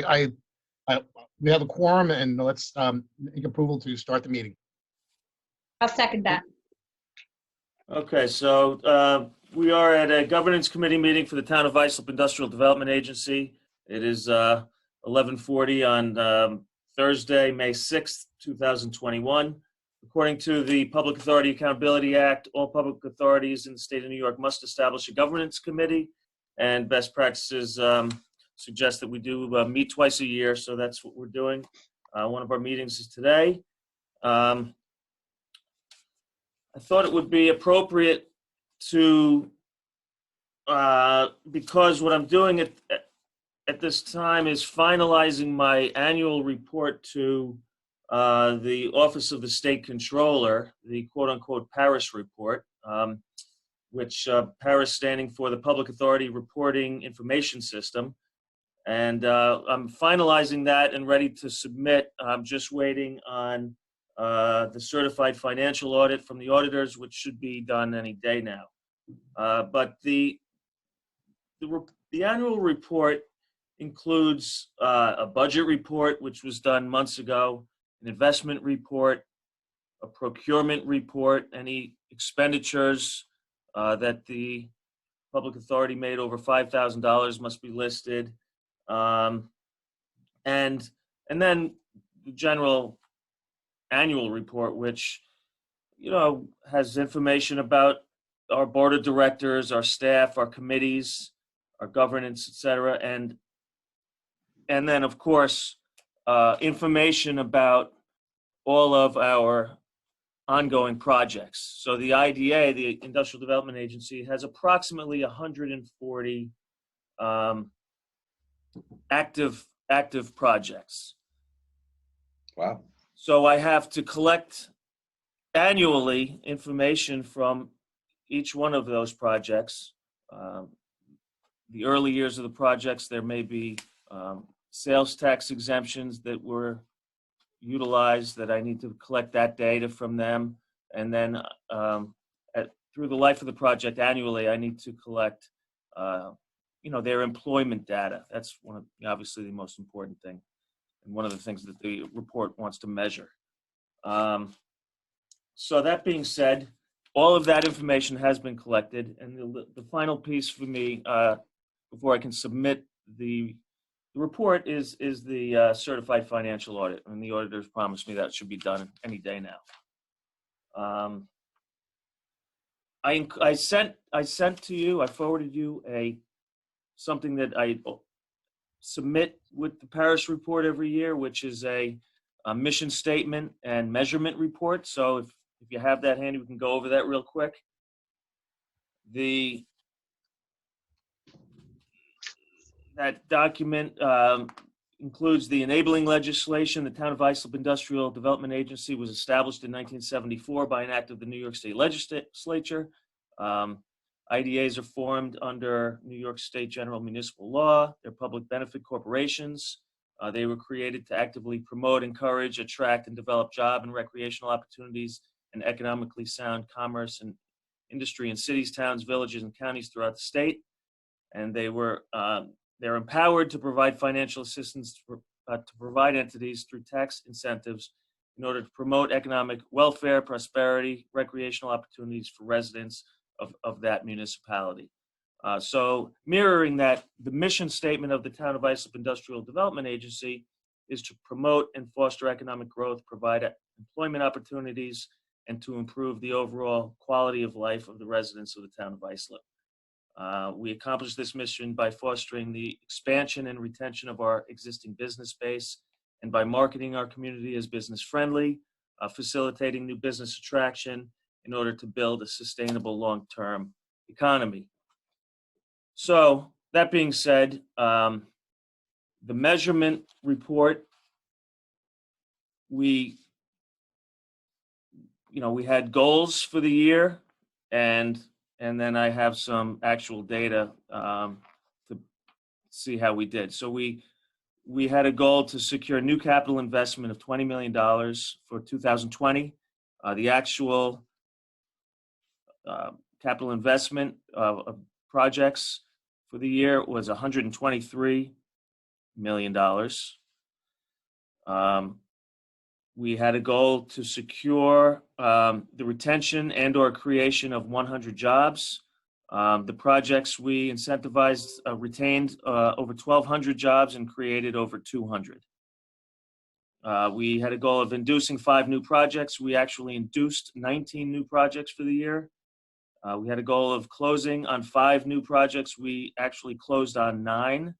I, I, we have a quorum, and let's make approval to start the meeting. I'll second that. Okay, so we are at a governance committee meeting for the Town of Islip Industrial Development Agency. It is 11:40 on Thursday, May 6th, 2021. According to the Public Authority Accountability Act, all public authorities in the state of New York must establish a governance committee, and best practices suggest that we do meet twice a year, so that's what we're doing. One of our meetings is today. I thought it would be appropriate to, because what I'm doing at this time is finalizing my annual report to the Office of the State Controller, the quote-unquote Paris report, which Paris standing for the Public Authority Reporting Information System. And I'm finalizing that and ready to submit. I'm just waiting on the certified financial audit from the auditors, which should be done any day now. But the annual report includes a budget report, which was done months ago, an investment report, a procurement report, any expenditures that the public authority made over $5,000 must be listed, and then the general annual report, which has information about our board of directors, our staff, our committees, our governance, etc., and then of course information about all of our ongoing projects. So the IDA, the Industrial Development Agency, has approximately 140 active projects. Wow. So I have to collect annually information from each one of those projects. The early years of the projects, there may be sales tax exemptions that were utilized that I need to collect that data from them. And then through the life of the project annually, I need to collect their employment data. That's obviously the most important thing, and one of the things that the report wants to measure. So that being said, all of that information has been collected, and the final piece for me before I can submit the report is the certified financial audit, and the auditors promised me that should be done any day now. I sent to you, I forwarded you something that I submit with the Paris report every year, which is a mission statement and measurement report. So if you have that handy, we can go over that real quick. That document includes the enabling legislation. The Town of Islip Industrial Development Agency was established in 1974 by an act of the New York State Legislature. IDAs are formed under New York State General Municipal Law. They're public benefit corporations. They were created to actively promote, encourage, attract, and develop job and recreational opportunities and economically sound commerce and industry in cities, towns, villages, and counties throughout the state. And they're empowered to provide financial assistance to provide entities through tax incentives in order to promote economic welfare, prosperity, recreational opportunities for residents of that municipality. So mirroring that, the mission statement of the Town of Islip Industrial Development Agency is to promote and foster economic growth, provide employment opportunities, and to improve the overall quality of life of the residents of the Town of Islip. We accomplish this mission by fostering the expansion and retention of our existing business base, and by marketing our community as business friendly, facilitating new business attraction in order to build a sustainable long-term economy. So that being said, the measurement report, we had goals for the year, and then I have some actual data to see how we did. So we had a goal to secure new capital investment of $20 million for 2020. The actual capital investment of projects for the year was 123 million. We had a goal to secure the retention and/or creation of 100 jobs. The projects we incentivized retained over 1,200 jobs and created over 200. We had a goal of inducing 5 new projects. We actually induced 19 new projects for the year. We had a goal of closing on 5 new projects. We actually closed on 9.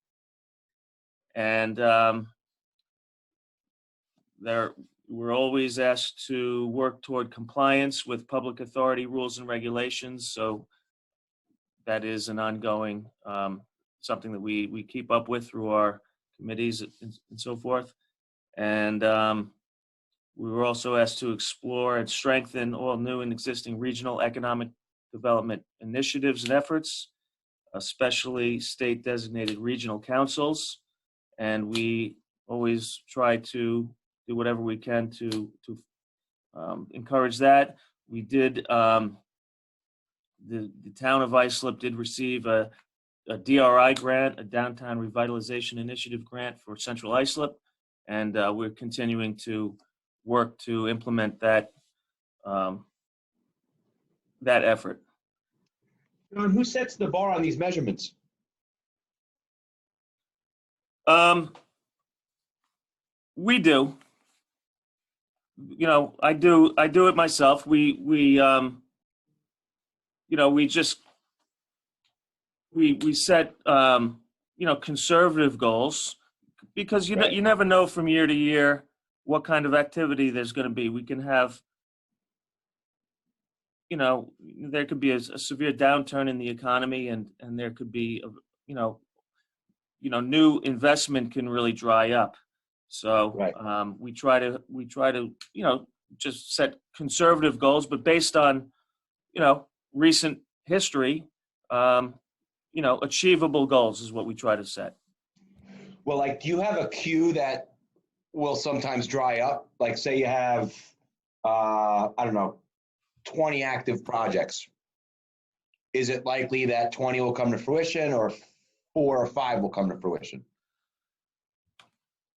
And we're always asked to work toward compliance with public authority rules and regulations. So that is an ongoing, something that we keep up with through our committees and so forth. And we were also asked to explore and strengthen all new and existing regional economic development initiatives and efforts, especially state designated regional councils. And we always try to do whatever we can to encourage that. We did, the town of Islip did receive a DRI grant, a Downtown Revitalization Initiative grant for Central Islip, and we're continuing to work to implement that that effort. John, who sets the bar on these measurements? We do. You know, I do it myself. We you know, we set you know, conservative goals, because you know, you never know from year to year what kind of activity there's going to be. We can have, you know, there could be a severe downturn in the economy, and there could be you know, new investment can really dry up. So we try to you know, just set conservative goals, but based on, you know, recent history, you know, achievable goals is what we try to set. Well, like, do you have a queue that will sometimes dry up? Like, say you have, I don't know, 20 active projects. Is it likely that 20 will come to fruition, or 4 or 5 will come to fruition?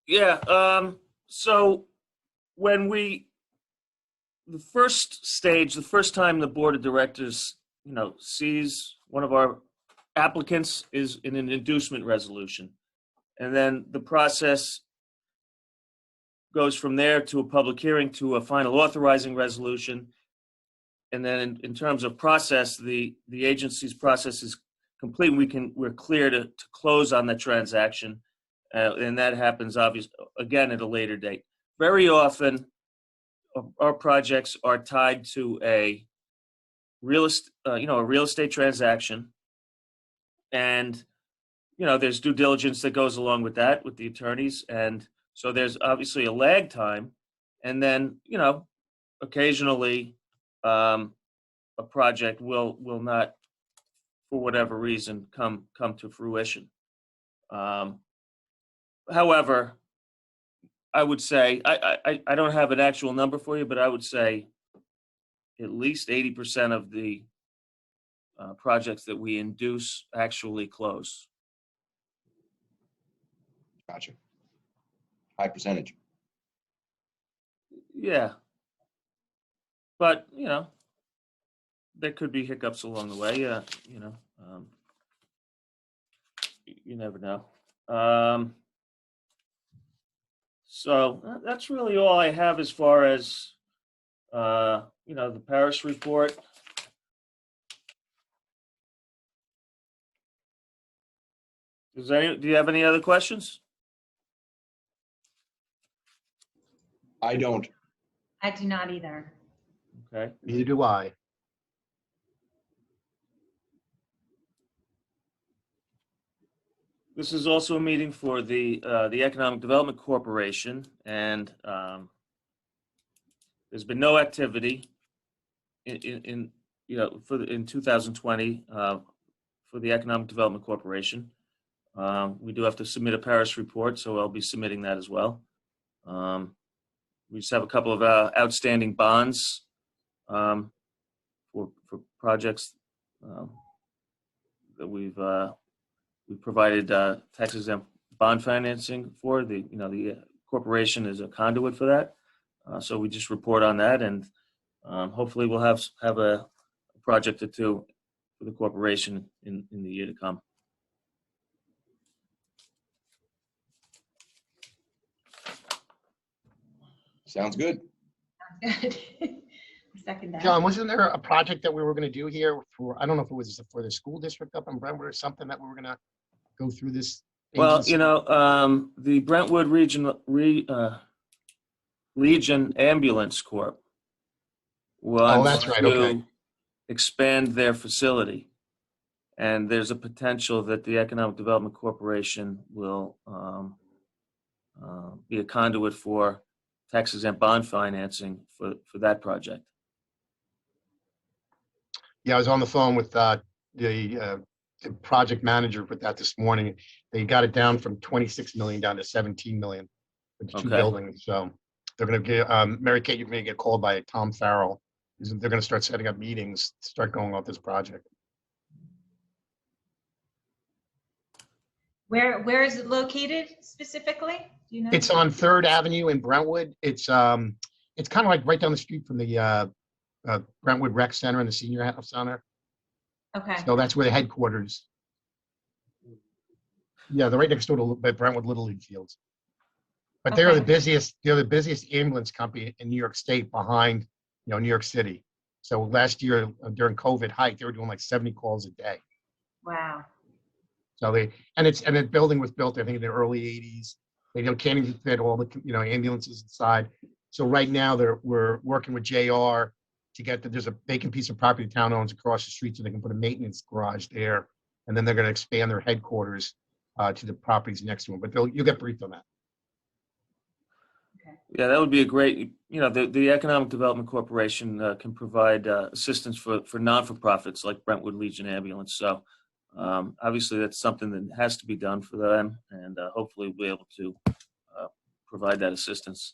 Yeah. So when the first stage, the first time the board of directors, you know, sees one of our applicants is in an inducement resolution. And then the process goes from there to a public hearing to a final authorizing resolution. And then in terms of process, the agency's process is complete. We're clear to close on the transaction. And that happens obviously again at a later date. Very often our projects are tied to a real estate transaction. And, you know, there's due diligence that goes along with that with the attorneys. And so there's obviously a lag time. And then, you know, occasionally a project will not, for whatever reason, come to fruition. However, I would say, I don't have an actual number for you, but I would say at least 80% of the projects that we induce actually close. Gotcha. High percentage. Yeah. But, you know, there could be hiccups along the way. You know, you never know. So that's really all I have as far as, you know, the Paris report. Do you have any other questions? I don't. I do not either. Okay. Neither do I. This is also a meeting for the Economic Development Corporation, and there's been no activity in you know, in 2020 for the Economic Development Corporation. We do have to submit a Paris report, so I'll be submitting that as well. We just have a couple of outstanding bonds for projects that we've provided tax exempt bond financing for. The corporation is a conduit for that. So we just report on that, and hopefully we'll have a project or two for the corporation in the year to come. Sounds good. Good. Second that. John, wasn't there a project that we were gonna do here for, I don't know if it was for the school district up in Brentwood or something that we were gonna go through this? Well, agency? you know, the Brentwood Legion Ambulance Corp. Oh, wants that's right, to okay. expand their facility. And there's a potential that the Economic Development Corporation will be a conduit for tax-exempt bond financing for that project. Yeah, I was on the phone with the project manager with that this morning. They got it down from 26 million down to 17 million with the two Okay. buildings. So they're going to get, Mary Kate, you're going to get called by Tom Farrell. They're going to start setting up meetings, to start going on this project. Where is it located specifically? Do you know? It's on 3rd Avenue in Brentwood. It's kind of like right down the street from the Brentwood Rec Center and the Senior Center. Okay. So that's where the headquarters. Yeah, they're right next door to Brentwood Little League Fields. But they're the Okay. busiest ambulance company in New York State behind, New York City. So last year during COVID height, they were doing like 70 calls a day. Wow. So the building was built, I think, in the early 80s. They can't even fit all the, ambulances inside. So right now we're working with JR to get there's a vacant piece of property the town owns across the street, so they can put a maintenance garage there. And then they're going to expand their headquarters to the properties next to them. But you'll get briefed on that. Yeah, that would be a great, the Economic Development Corporation can provide assistance for non-for-profits like Brentwood Legion Ambulance. So obviously that's something that has to be done for them, and hopefully we'll be able to provide that assistance.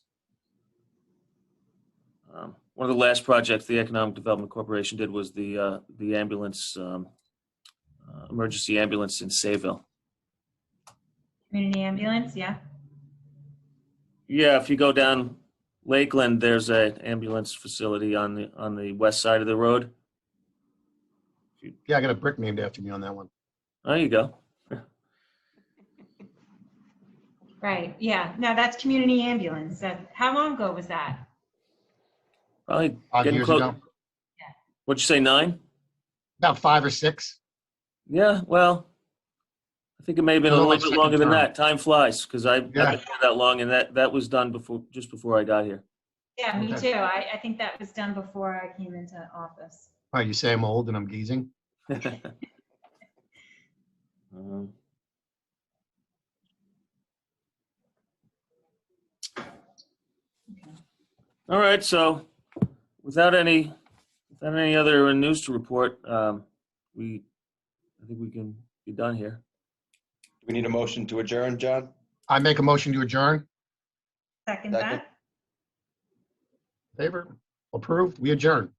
One of the last projects the Economic Development Corporation did was the ambulance, emergency ambulance in Sayville. Community ambulance, yeah. Yeah, if you go down Lakeland, there's an ambulance facility on the west side of the road. Yeah, I got a brick named after me on that one. There you go. Right. Yeah. No, that's community ambulance. How long ago was that? Probably 5 getting years close. ago. What'd you say, 9? About 5 or 6. Yeah, well, I think it may have been a It was little only bit longer than second term. that. Time flies, because I've been Yeah. here that long, and that was done just before I got here. Yeah, me Okay. too. I think that was done before I came into office. Oh, you say I'm old and I'm geezing? Um, All right, so without any other news to report, I think we can be done here. Do we need a motion to adjourn, John? I make a motion to adjourn. Second Second. that? Favor? Approved? We adjourn.